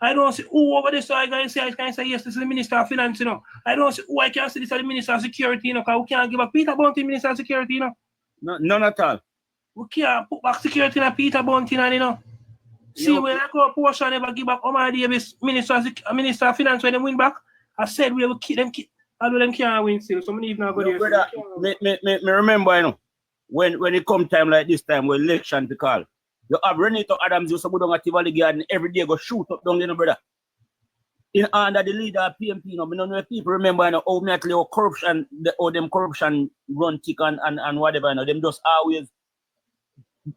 I don't see who over there, so I can say, yes, this is the Minister of Finance, you know. I don't see who I can say this is the Minister of Security, you know, because we can't give a Peter Bounty Minister of Security, you know. No, none at all. We can't put back security in a Peter Bounty, you know. See, when I go portion never give back Omar Davis, Minister of Finance, when they win back, I said we will keep them, although them can't win still, so we need not go there. Brother, me remember, you know, when it come time like this time, when election to call, you have Renato Adams, you go down at Tivoli Garden every day, go shoot up down, you know, brother. In under the leader of PNP, you know, I don't know if people remember, you know, how corruption, them corruption run thick and whatever, you know, them just always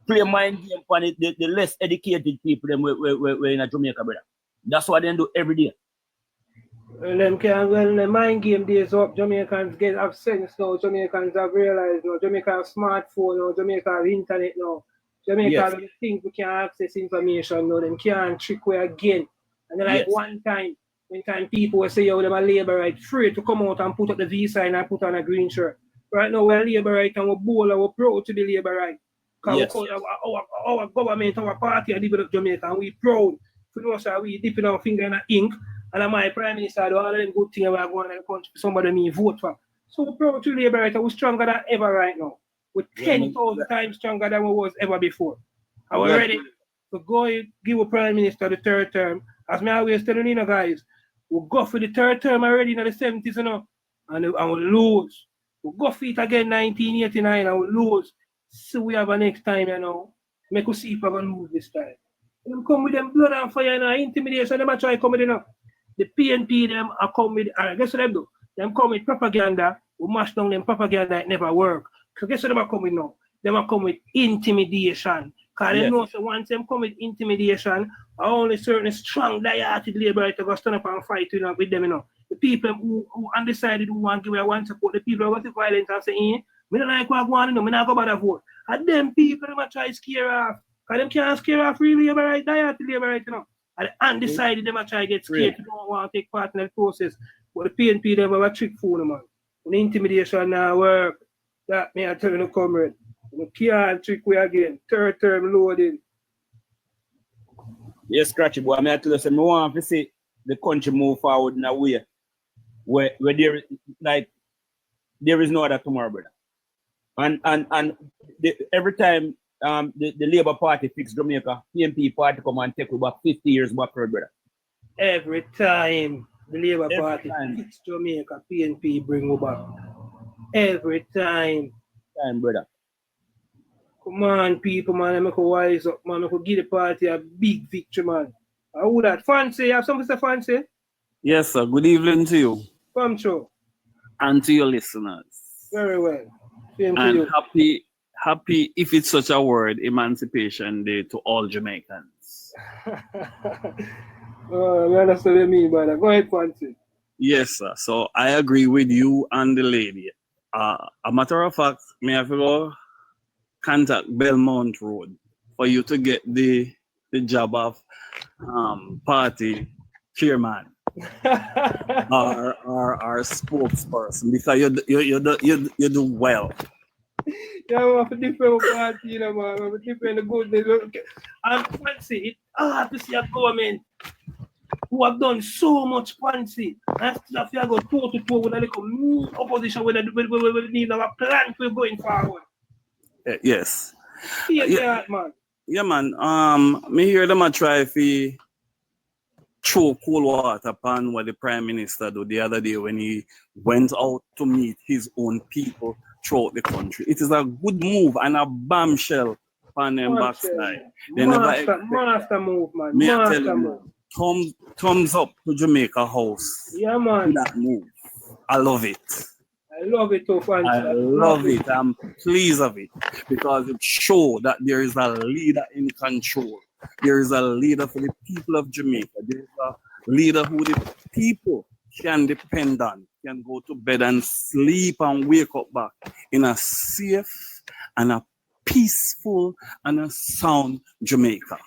play mind game for the less educated people them we in Jamaica, brother. That's what they do every day. Well, the mind game days up, Jamaicans get have sense now. Jamaicans have realized now. Jamaica have smartphone now. Jamaica have internet now. Jamaica don't think we can access information now. Them can't trick we again. And then like one time, when people will say, yo, them a labor right, free to come out and put up the V sign and put on a green shirt. Right now we're labor right and we're bold and we're proud to be labor right. Because our government, our party are developed Jamaica and we proud. For know, sir, we dipping our finger in the ink. And my Prime Minister do all of them good things we are going in the country for somebody me vote for. So we're proud to Labour right, we're stronger than ever right now. We're 10,000 times stronger than we was ever before. And we're ready to go give a Prime Minister the third term. As me always telling you guys, we'll go for the third term already in the 70s, you know, and we'll lose. We'll go for it again 1989 and we'll lose. So we have a next time, you know. Make us see if we're going to lose this time. Them come with them blood and fire and intimidation. Them try come with enough. The PNP them are come with, guess what them do? Them come with propaganda. We mash down them propaganda. It never work. So guess what them are coming now? Them are come with intimidation. Because they know so once them come with intimidation, only certain strong, die-hearted labour to go stand up and fight with them, you know. The people who undecided who want to give one support, the people who want to violence and say, we don't like what I want to know, we not go about that vote. And them people them try to scare off. Because them can't scare off real labour right, die-hearted labour right, you know. And the undecided them try to get scared, they don't want to take part in the process. But the PNP them have a trick for them, man. When intimidation now work, that may I tell you, comrade. We can't trick we again. Third term loading. Yes, Scratchy boy. I mean, I tell you, I want to see the country move forward in a way where there is there is no other tomorrow, brother. And every time the Labour Party fix Jamaica, PNP party come and take about 50 years back, brother. Every time the Labour Party fix Jamaica, PNP bring back. Every time. Brother. Come on, people, man. I make a wise up, man. I could give the party a big victory, man. I would that. Fancy, you have something to say, Fancy? Yes, sir. Good evening to you. Come true. And to your listeners. Very well. Same and to you. Happy, if it's such a word, Emancipation Day to all Jamaicans. Oh, I understand what you mean by that. Go ahead, Fancy. Yes, sir. So I agree with you and the lady. A matter of fact, may I have to go contact Belmont Road for you to get the job of party chairman or spokesperson, because you do well. Yeah, man, for different party, you know, man, for different good. And Fancy, it's hard to see a government who have done so much fancy. And still have to go toe-to-toe with a little opposition with we need a plan for going forward. Yes. Yeah, man. Yeah, man. Me hear them a try to throw cool water upon what the Prime Minister did the other day when he went out to meet his own people throughout the country. It is a good move and a bombshell on them backside. Master move, man. Master move. Thumbs up to Jamaica House. Yeah, man. That move. I love it. I love it too, Fancy. I love it. I'm pleased of it because it shows that there is a leader in control. There is a leader for the people of Jamaica. There is a leader who the people can depend on, can go to bed and sleep and wake up back in a safe and a peaceful and a sound Jamaica.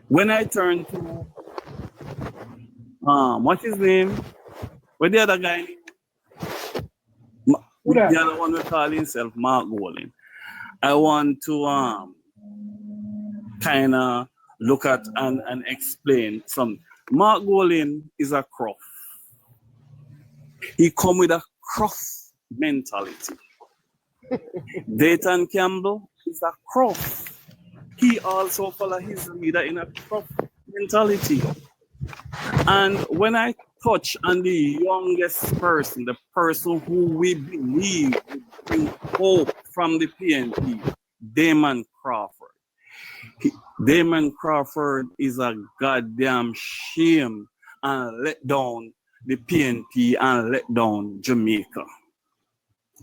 When I turn to what's his name? What's the other guy? The other one we call himself Mark Golding. I want to kind of look at and explain some. Mark Golin is a croft. He come with a croft mentality. Dayton Campbell is a croft. He also follow his leader in a croft mentality. And when I touch on the youngest person, the person who we believe will bring hope from the PNP, Damon Crawford. Damon Crawford is a goddamn shame and let down the PNP and let down Jamaica.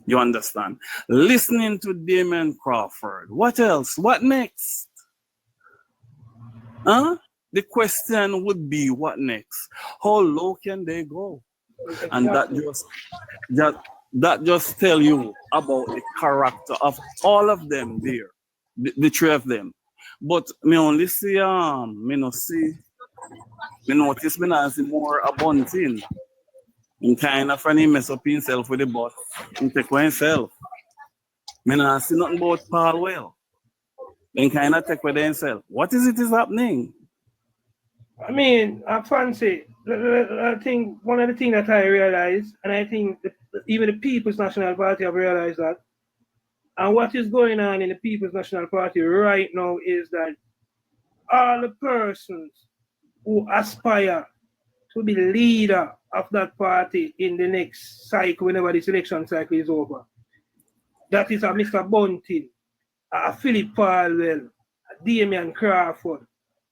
You understand? Listening to Damon Crawford. What else? What next? Huh? The question would be, what next? How low can they go? And that just tell you about the character of all of them there, the three of them. But me only see me notice me not see more abundant. In kind of funny mess up himself with the bus. He take away himself. Me not see nothing about Paul Well. Then kind of take away himself. What is happening? I mean, I fancy. I think one of the things that I realize, and I think even the People's National Party have realized that. And what is going on in the People's National Party right now is that all the persons who aspire to be leader of that party in the next cycle, whenever this election cycle is over, that is a Mr. Bunting, a Philip Palwell, a Damian Crawford.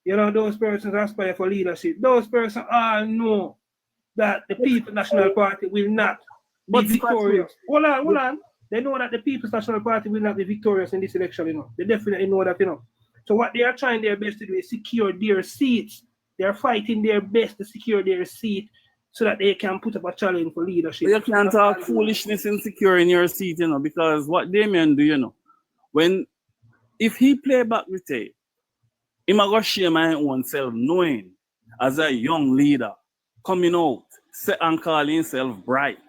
You know, those persons aspire for leadership. Those persons all know that the People's National Party will not be victorious. Hold on. They know that the People's National Party will not be victorious in this election, you know. They definitely know that, you know. So what they are trying their best to do is secure their seats. They are fighting their best to secure their seat so that they can put up a challenge for leadership. You can't talk foolishness in securing your seat, you know, because what Damien do, you know, if he play back the tape, he might go share my own self, knowing as a young leader coming out and calling himself bright,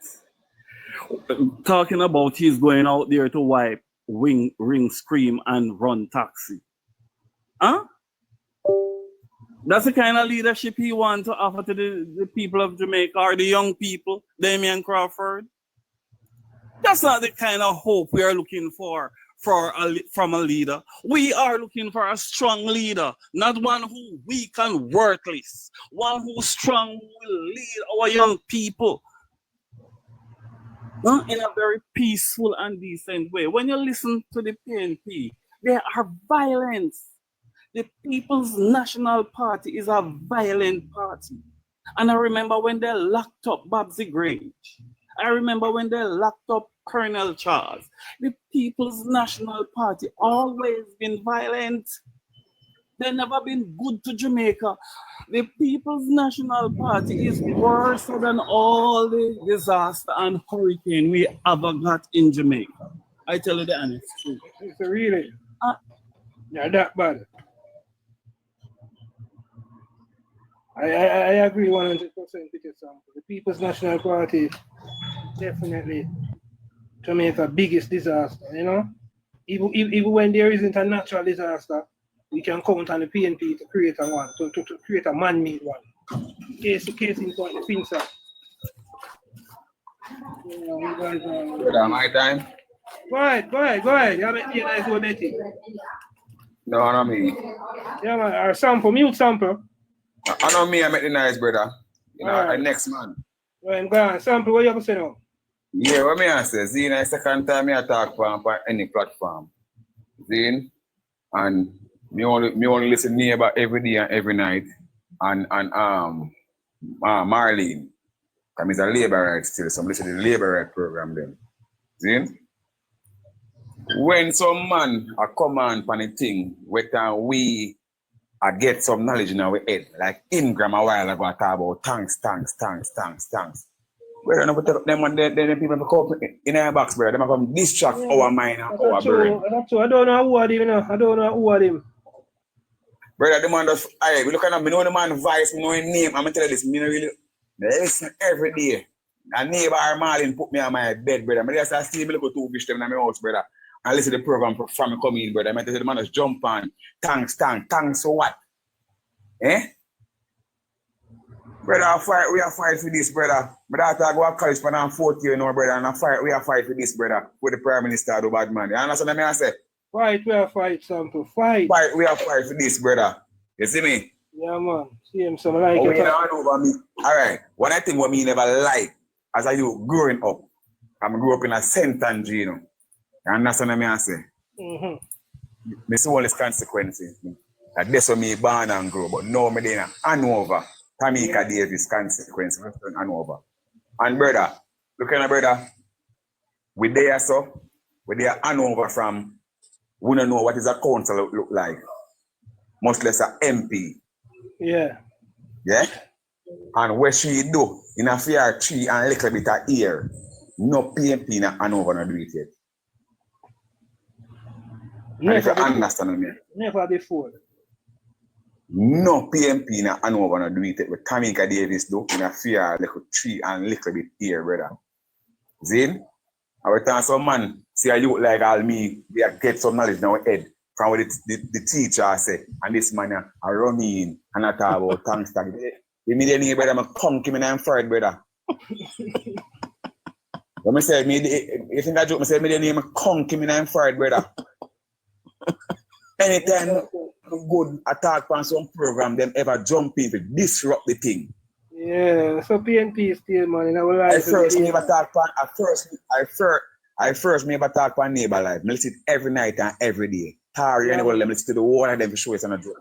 talking about he's going out there to wipe, ring, scream, and run taxi. Huh? That's the kind of leadership he wants to offer to the people of Jamaica or the young people, Damian Crawford. That's not the kind of hope we are looking for from a leader. We are looking for a strong leader, not one who weak and worthless, one who's strong, who will lead our young people in a very peaceful and decent way. When you listen to the PNP, they are violent. The People's National Party is a violent party. And I remember when they locked up Babsy Grange. I remember when they locked up Colonel Charles. The People's National Party always been violent. They've never been good to Jamaica. The People's National Party is worse than all the disaster and hurricane we ever got in Jamaica. I tell you the honest truth. It's really not that bad. I agree 100% with you, Sam. The People's National Party definitely Jamaica's biggest disaster, you know? Even when there isn't a natural disaster, we can count on the PNP to create a one, to create a man-made one. Case in point, the things are. My time? Go ahead. You have a nice one, Betty. No, not me. Yeah, man. Our sample, mute sample. I know me, I met the nice brother. You know, right. The next man. Well, go on. Sample, what you have to say now? Yeah, what me I say? See, the second time I talk on any platform. See? And me only listen to about every day and every night. And Marlene. Because he's a labor right still, so I'm listening to the labor right program then. See? When some man a come on the thing, we get some knowledge in our head, like Ingram a while ago, I talk about tanks. Well, no, but them and then people come in our box, bro. They come distract our mind and our brain. That's true. I don't know who are them, you know. I don't know who are them. Brother, the man just, we look at him, I know the man voice, I know his name. I'm going to tell you this, I really listen every day. A neighbor Marlin put me on my bed, brother. I just see me look at two fish them in my house, brother. I listen to the program from me coming in, brother. I tell you the man just jump on, tanks, so what? Eh? Brother, we are fight for this, brother. My daughter go to college for 4th year now, brother, and we are fight for this, brother. With the Prime Minister, the bad man. You understand what I say? Fight, we are fight, Sample. Fight. Fight, we are fight for this, brother. You see me? Yeah, man. See him, some like Oh, it. over me. All right. One I think what me never like as I you growing up. I grew up in a St. Andrew, you know. You understand what I say? Me see all these consequences. Like that's what me born and grow, but now me in Hanover. Jamaica Davis consequence, Hanover. And brother, look at my brother. We there so, we there Hanover from, we don't know what is a council look like. Much less a MP. Yeah. Yeah? And what she do, in a fair tree and a little bit of ear, no PMP in Hanover not do it yet. And if you understand me. Never before. No PMP in Hanover not do it with Jamaica Davis do in a fair little tree and little bit ear, brother. Zin? I will tell some man, see I look like all me, we get some knowledge in our head from what the teacher say, and this man I run in and I talk about thanks tag. You mean any brother, I'm conky me and fried, brother. When I say me, you think I joke, I say me the name conky me and fried, brother. Anytime good attack on some program, them ever jump in to disrupt the thing. Yeah, so PNP still, man, in our life. I first never talk on neighbor life. I listen every night and every day. Tarry and all them listen to the whole of them for sure it's not a joke.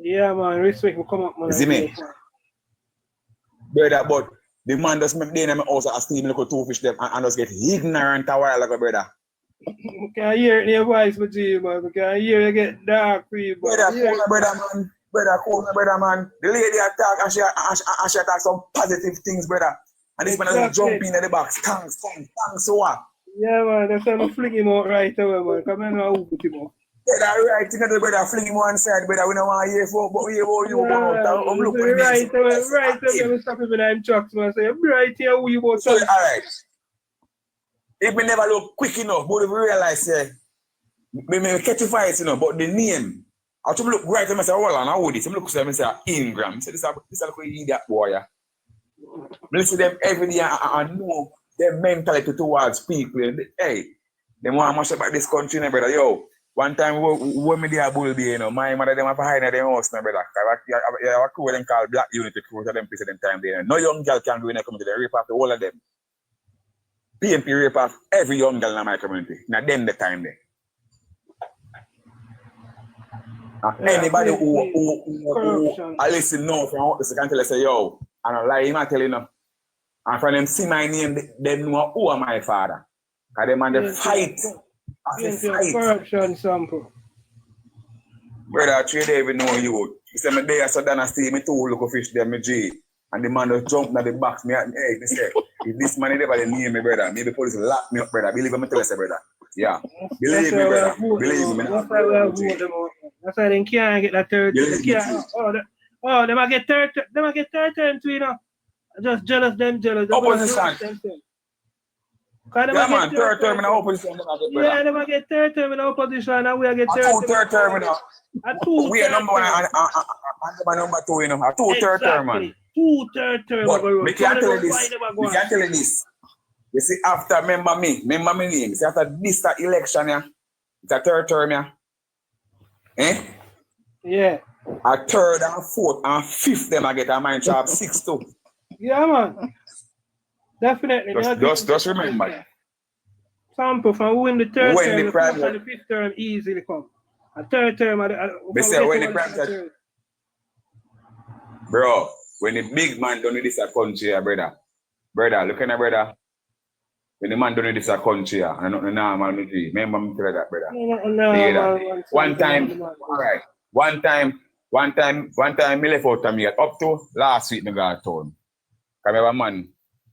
Yeah, man, respect will come up, man. You see me? Brother, but the man does make them also a steam look two fish them and just get ignorant a while ago, brother. You can hear it in your voice, but you, man. You can hear you get dark for you, man. Brother, call my brother, man. The lady attack and she attack some positive things, brother. And this man just jump in at the box. Thanks, so what? Yeah, man, that's why I'm fling him out right away, man. Come on, I'll put him out. Brother, right, you know, brother, fling him one side, brother. We don't want to hear for, but we hear about you. I'm looking at right away, I'm stopping when I'm trucks, man. Say, I'm right here, we about so, all right. If we never look quick enough, but we realize, we catch a fight, you know, but the name, I just look right and I say, hold on, how would this? I look at them and say, Ingram. I say, this is like you that boy. I listen to them every day and know their mentality towards people. Hey, they want to mash about this country, brother. Yo, one time when me there bull be, you know, my mother them have to hide in their house, brother. I have a crew them called Black Unity crew to them place at them time there. No young girl can go in a community, they rape after all of them. PMP rape off every young girl in my community. Now them the time there. Anybody who I listen now from what this can tell us say, yo, I don't lie, him I tell you no. And from them see my name, they know who am my father. Because them and the fight. Corruption sample. Brother, 3 days we know you. He said, me there, so then I see me two look of fish there, me G. And the man just jump in the box. Me say, if this man never near me, brother, maybe police lock me up, brother. Believe me, tell us, brother. Yeah. Believe me, brother. Believe me. That's why we have vote them out. That's why they can't get that third. They might get third. They might get third term too, you know. Just jealous, them jealous. Opposition. Yeah, man, third term in the opposition. Yeah, they might get third term in the opposition, and we get third term in the. We are number one and number two, you know. A two third term, man. Two third term. But we can't tell you this. We can't tell you this. You see, after remember me name. See, after this election, yeah, it's a third term, yeah. Eh? Yeah. A third and fourth and fifth, them I get a mind sharp 6 too. Yeah, man. Definitely. Just remember. Sample from who in the third when term, the fourth and the fifth term easily come. A third term, they say when the private, bro, when the big man done this a country, brother, look at that, brother. When the man done this a country, and not normal, remember me tell that, brother. No, one time, all right. One time, me left out of me up to last week, me got town. Because I have a man,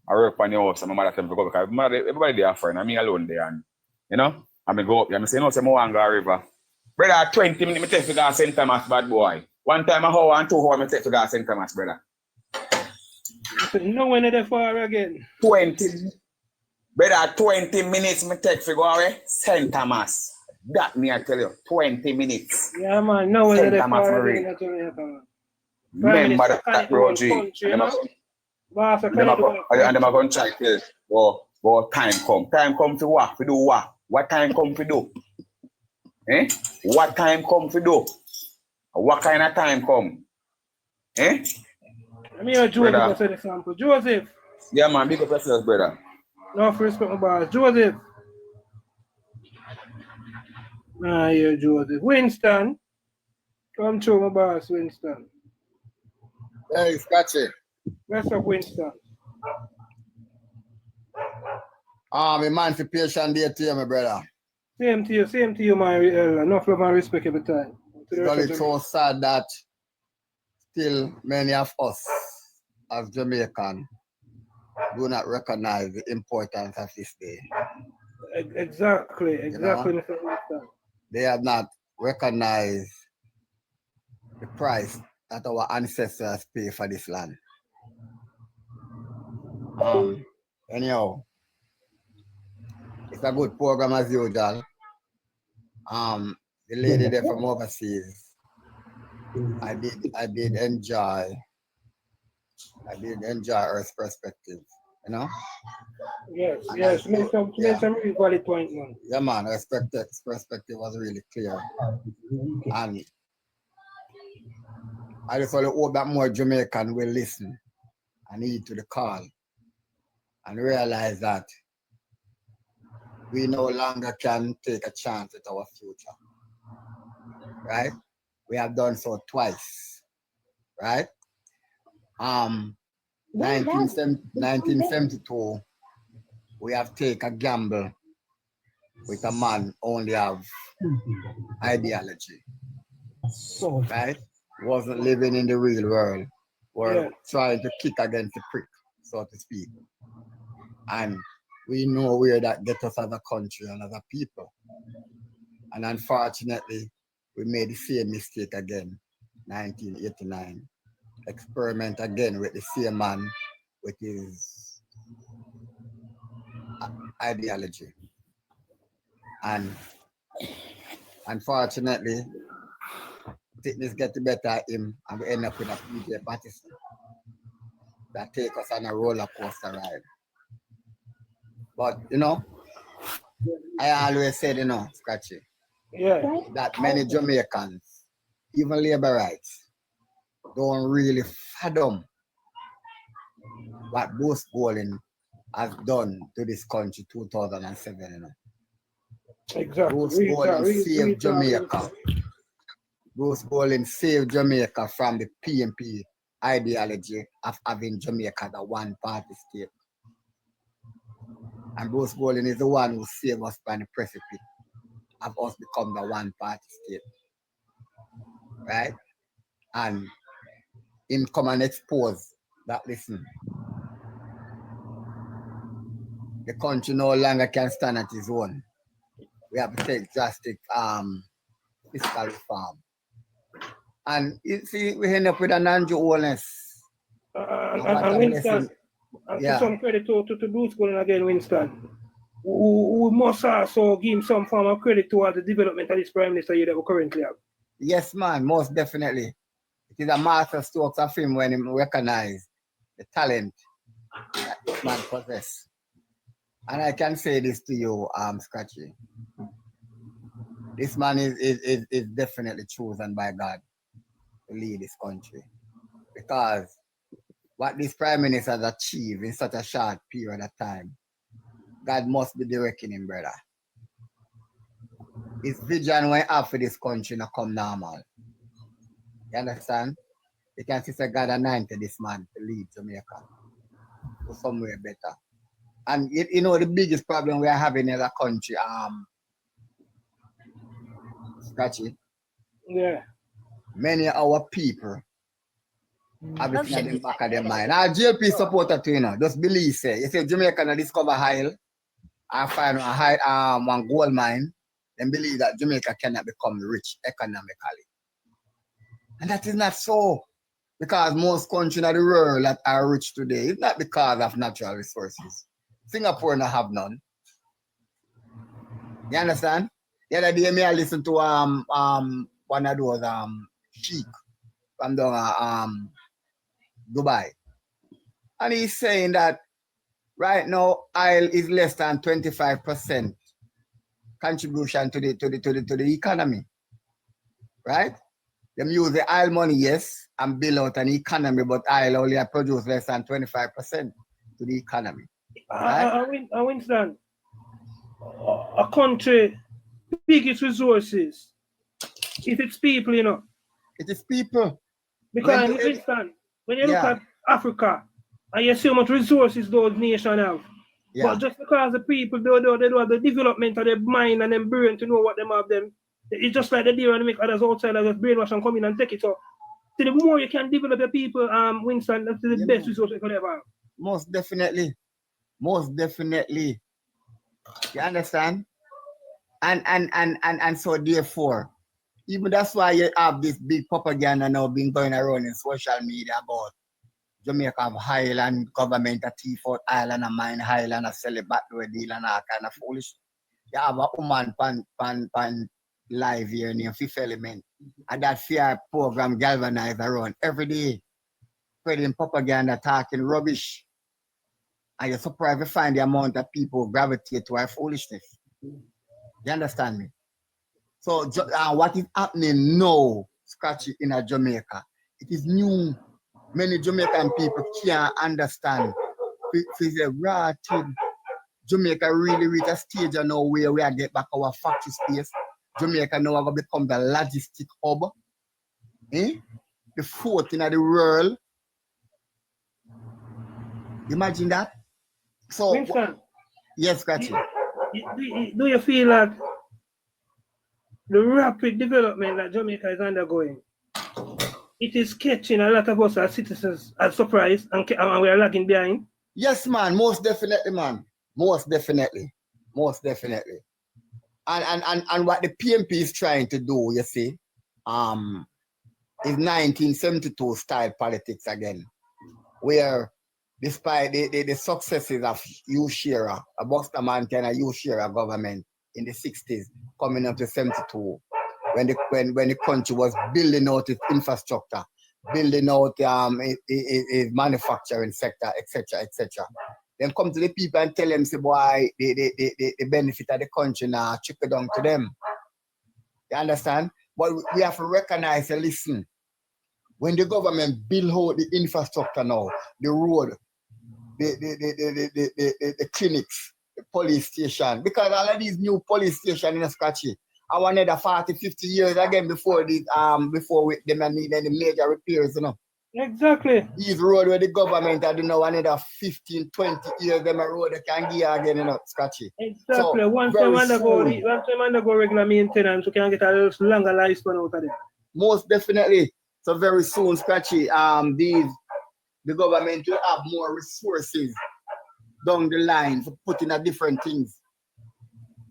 I work on the house, and my mother tell me to go because everybody there friend, and me alone there, and you know, and I go up there, and I say, no, say, I want to go river. Brother, 20 minutes, I take to go St. Thomas, bad boy. One time, an hour and 2 hours, I take to go St. Thomas, brother. No one there far again. 20 minutes, I take to go away, St. Thomas. That me, I tell you, 20 minutes. Yeah, man, no one there Thomas far again. Remember that, bro, G. Country, And them are going to try to well, time come. Time come for what? For do what? What time come for do? Eh? What time come for do? What kind of time come? Eh? Let me hear Joseph say the sample. Joseph. Yeah, man, big up yourself, brother. No respect, my boss. Joseph. Ah, yeah, Joseph. Winston. Come through, my boss, Winston. Hey, Scratchy. What's up, Winston? Emancipation Day to you, my brother. Same to you, my enough love and respect every time. It's so sad that still many of us as Jamaican do not recognize the importance of this day. Exactly, Mr. Winston. They have not recognized the price that our ancestors pay for this land. Anyhow, it's a good program as usual. The lady there from overseas, I did enjoy her perspective, you know? Yes, make some really valid point, man. Yeah, man, her perspective was really clear. And I just want to hope that more Jamaican will listen and heed to the call and realize that we no longer can take a chance with our future, right? We have done so twice, right? 1972, we have taken a gamble with a man only have ideology, right? Wasn't living in the real world, were trying to kick against the prick, so to speak. And we know where that gets us as a country and as a people. And unfortunately, we made the same mistake again, 1989. Experiment again with the same man with his ideology. And unfortunately, sickness get the better of him and we end up with a PJ Patterson that take us on a roller coaster ride. But, you know, I always said, you know, Scratchy, that many Jamaicans, even labor rights, don't really fathom what Bruce Golding has done to this country 2007, you know. Exactly. Bruce Golding saved Jamaica. Bruce Golding saved Jamaica from the PNP ideology of having Jamaica as a one-party state. And Bruce Golding is the one who saved us from the precipice of us become the one-party state. Right? And him come and expose that, listen, the country no longer can stand at his own. We have to take drastic fiscal reform. And you see, we end up with an Andrew Holness. And Winston, to some credit to Bruce Golding again, Winston. We must also give him some form of credit towards the development of this Prime Minister here that we currently have. Yes, man, most definitely. It is a master stroke of him when he recognizes the talent that this man possesses. And I can say this to you, Scratchy. This man is definitely chosen by God to lead this country. Because what this Prime Minister has achieved in such a short period of time, God must be directing him, brother. His vision when after this country not come normal. You understand? You can see that God anointed this man to lead Jamaica to somewhere better. And you know the biggest problem we are having in the country, Scratchy. Yeah. Many of our people have it in the back of their mind. Our JLP supporter too, you know, just believe say, if Jamaica discover oil and find one gold mine, then believe that Jamaica cannot become rich economically. And that is not so. Because most countries in the world that are rich today, it's not because of natural resources. Singapore not have none. You understand? The other day, I listened to one of those sheik from Dubai. And he's saying that right now oil is less than 25% contribution to the economy. Right? Them use the oil money, yes, and build out an economy, but oil only produce less than 25% to the economy. Right? Winston, a country biggest resources is its people, you know. It is people. Because Winston, when you look at Africa and you see how much resources those nations have, but just because the people they don't have the development of their mind and their brain to know what them have them, it's just like the deal and make others outside just brainwash and come in and take it. So the more you can develop your people, Winston, that's the best resource you could ever have. Most definitely. Most definitely. You understand? And so therefore, even that's why you have this big propaganda now being going around in social media about Jamaica have Highland government, a thief out island, a mine Highland, a sell a battery deal and all kind of foolish. You have a woman pan live here near Fifth Element. And that fear program galvanized around every day, spreading propaganda, talking rubbish. And you're surprised to find the amount of people gravitate to our foolishness. You understand me? So what is happening now, Scratchy, in Jamaica, it is new. Many Jamaican people can't understand. It's a raw thing. Jamaica really reached a stage now where we are get back our factory space. Jamaica now will become the logistic hub. The fourth in the world. Imagine that. So, Winston, yes, Scratchy. Do you feel that the rapid development that Jamaica is undergoing, it is catching a lot of us as citizens as surprise and we are lagging behind? Yes, man, most definitely, man. Most definitely. Most definitely. And what the PNP is trying to do, you see, is 1972 style politics again, where despite the successes of U-Shera, a Buster Montana U-Shera government in the 60s, coming up to 72, when the country was building out its infrastructure, building out its manufacturing sector, etc., etc. Then come to the people and tell them, say, boy, the benefit of the country now trickle down to them. You understand? But we have to recognize and listen. When the government build out the infrastructure now, the road, the clinics, the police station, because all of these new police stations in the Scotchy, I want another 40, 50 years again before they need any major repairs, you know. Exactly. These road where the government had now another 15, 20 years, them a road they can give again, you know, Scotchy. Exactly. So, once time undergo regular maintenance, we can get a little longer lifespan out of it. Most definitely. So very soon, Scotchy, the government will have more resources down the line for putting at different things.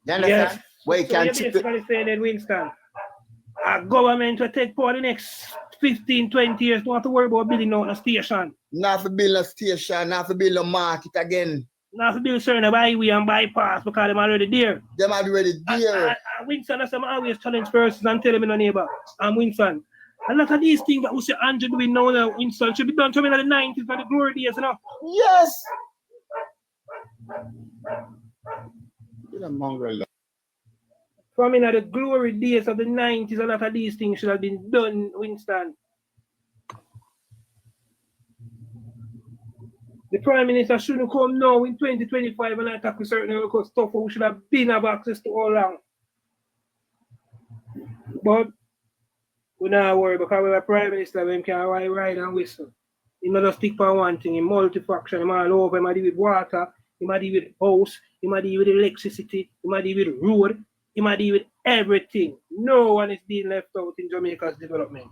You understand? Yes. Where you so can you're basically saying that, Winston, a government will take for the next 15, 20 years, don't have to worry about building out a station. Not to build a station, not to build a market again. Not to build certain highway and bypass because they're already there. They're already there. Winston, that's why I always challenge persons and tell them in a neighbor. And Winston, a lot of these things that we see Andrew doing now, Winston, should be done to me in the 90s and the glory days, you know? Yes. You're a mongrel. From in the glory days of the 90s, a lot of these things should have been done, Winston. The Prime Minister shouldn't come now in 2025 and attack with certain stuff we should have been have access to all along. But we not worry because we have a Prime Minister who can ride and whistle. He not just stick for one thing, he multi-faction, he all over, he might deal with water, he might deal with house, he might deal with electricity, he might deal with road, he might deal with everything. No one is being left out in Jamaica's development.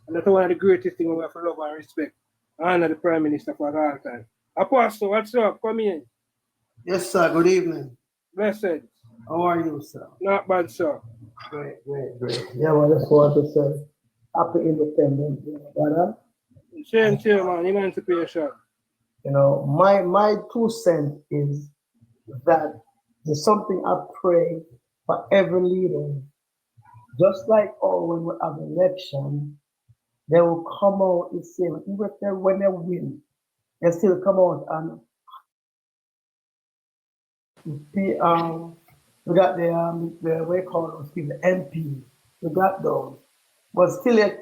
And that's one of the greatest things we have to love and respect. Honor the Prime Minister for all time. Apostle, what's up? Come in. Yes, sir. Good evening. Blessed. How are you, sir? Not bad, sir. Great. Yeah, well, I just want to say happy independence, brother. Same to you, man. Emancipation. You know, my 2 cents is that there's something I pray for every leader. Just like when we have election, they will come out and say, even when they win, they still come out and we got the way called those people, the MP, we got those, but still they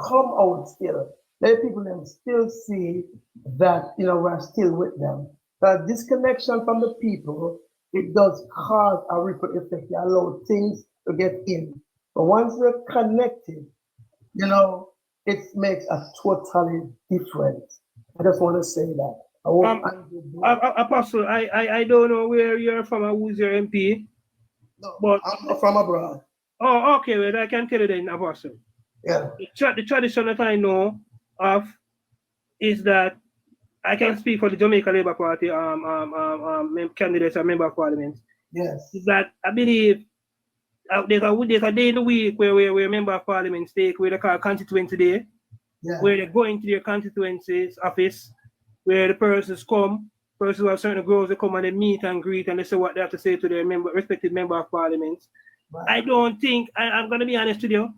come out still. Let people them still see that we're still with them. That disconnection from the people, it does cause a ripple effect. You allow things to get in. But once we're connected, it makes a totally difference. I just want to say that. Apostle, I don't know where you're from or who's your MP. No, but I'm from abroad. Oh, okay, well, I can tell you then, Apostle. Yeah. The tradition that I know of is that I can speak for the Jamaica Labour Party candidates and member of parliament. Yes. Is that I believe there's a day in the week where member of parliament take where they call constituency day, where they go into their constituency's office, where the persons who have certain goals, they come and they meet and greet and they say what they have to say to their respective member of parliament. Right. I don't think, I'm going to be honest with you,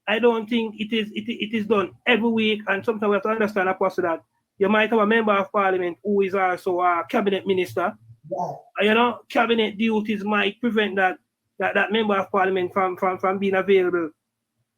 I don't think it is done every week, and sometimes we have to understand, Apostle, that you might have a member of parliament who is also a cabinet minister. Right. Cabinet duties might prevent that member of parliament from being available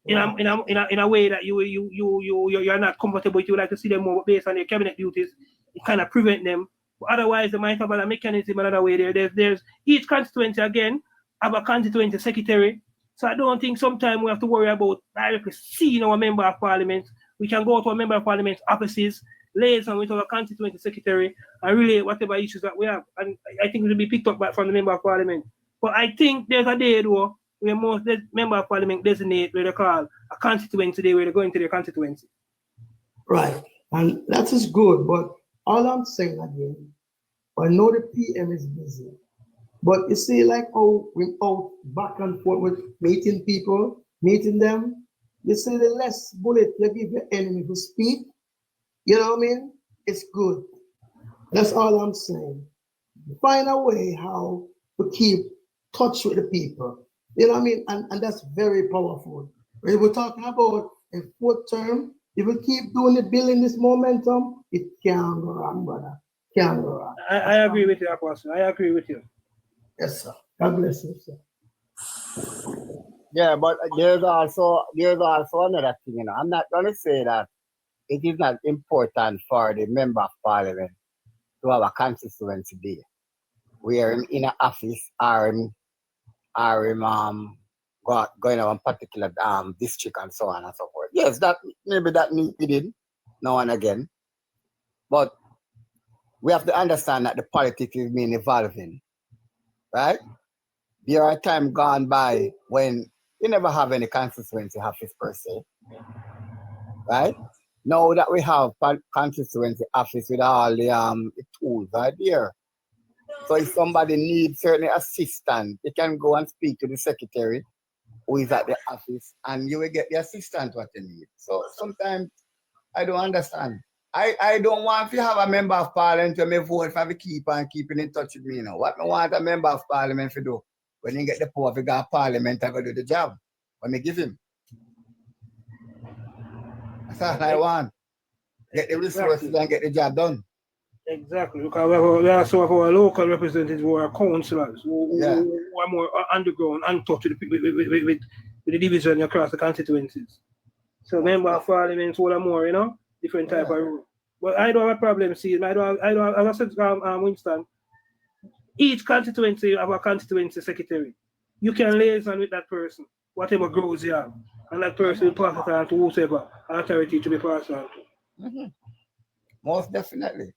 in a way that you're not comfortable. You would like to see them more based on their cabinet duties. It kind of prevent them. But otherwise, they might have a mechanism another way. There's each constituency again have a constituency secretary. So I don't think sometimes we have to worry about directly seeing our member of parliament. We can go to a member of parliament's offices, liaison with our constituency secretary, and relay whatever issues that we have. And I think it will be picked up back from the member of parliament. But I think there's a day though where most member of parliament designate where they call a constituency day where they go into their constituency. Right. And that is good. But all I'm saying again, I know the PM is busy. But you see, like how we out back and forth with meeting people, meeting them, you see the less bullet you give your enemy to speak, you know what I mean? It's good. That's all I'm saying. Find a way how to keep touch with the people. You know what I mean? And that's very powerful. When we're talking about a fourth term, if we keep doing it, building this momentum, it can't go wrong, brother. Can't go wrong. I agree with you, Apostle. I agree with you. Yes, sir. God bless you, sir. Yeah, but there's also another thing, I'm not gonna say that it is not important for the member of parliament to have a constituency day where in an office or going to a particular district and so on and so forth. Yes, that maybe that needed now and again. But we have to understand that the politics is been evolving. Right? There are times gone by when you never have any constituency office per se. Right? Now that we have constituency office with all the tools right there. So if somebody needs certain assistance, they can go and speak to the secretary who is at the office and you will get the assistant what you need. So sometimes I don't understand. I don't want to have a member of parliament to me vote for keeping in touch with me. What I want a member of parliament to do when he get the power to go to parliament and go do the job. What me give him. That's all I want. Get the resources and get the job done. Exactly, because we also have our local representatives who are councillors who are more underground and touch with the division across the constituencies. So member of parliament who are more, different type of role. But I don't have a problem seeing. I don't have, as I said, Winston, each constituency have a constituency secretary. You can liaison with that person, whatever goals you have, and that person will pass it on to whoever authority to be passed on to. Mm-hmm. Most definitely.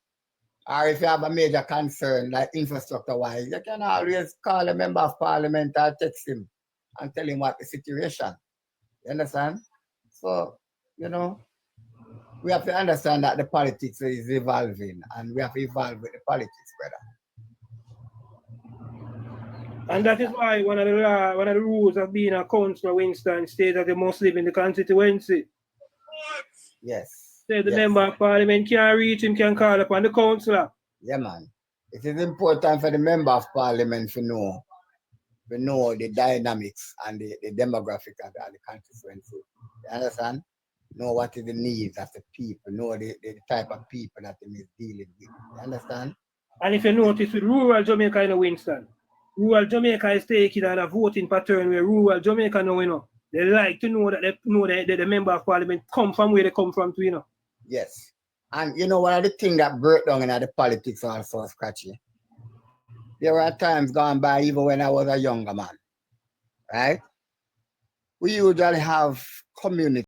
Or if you have a major concern, like infrastructure-wise, you can always call a member of parliament or text him and tell him what the situation. You understand? So, we have to understand that the politics is evolving and we have to evolve with the politics, brother. And that is why one of the rules of being a councillor, Winston, states that they must live in the constituency. Yes. So the member of parliament can reach him, can call upon the councillor. Yeah, man. It is important for the member of parliament to know the dynamics and the demographic of the constituency. You understand? know what is the needs of the people, know the type of people that they is dealing with. You understand? And if you notice with rural Jamaica in Winston, rural Jamaica is taking on a voting pattern where rural Jamaica know, you know, they like to know that the member of parliament come from where they come from too, you know. Yes. And you know, one of the things that broke down in the politics also scratchy. There were times gone by, even when I was a younger man, right? We usually have community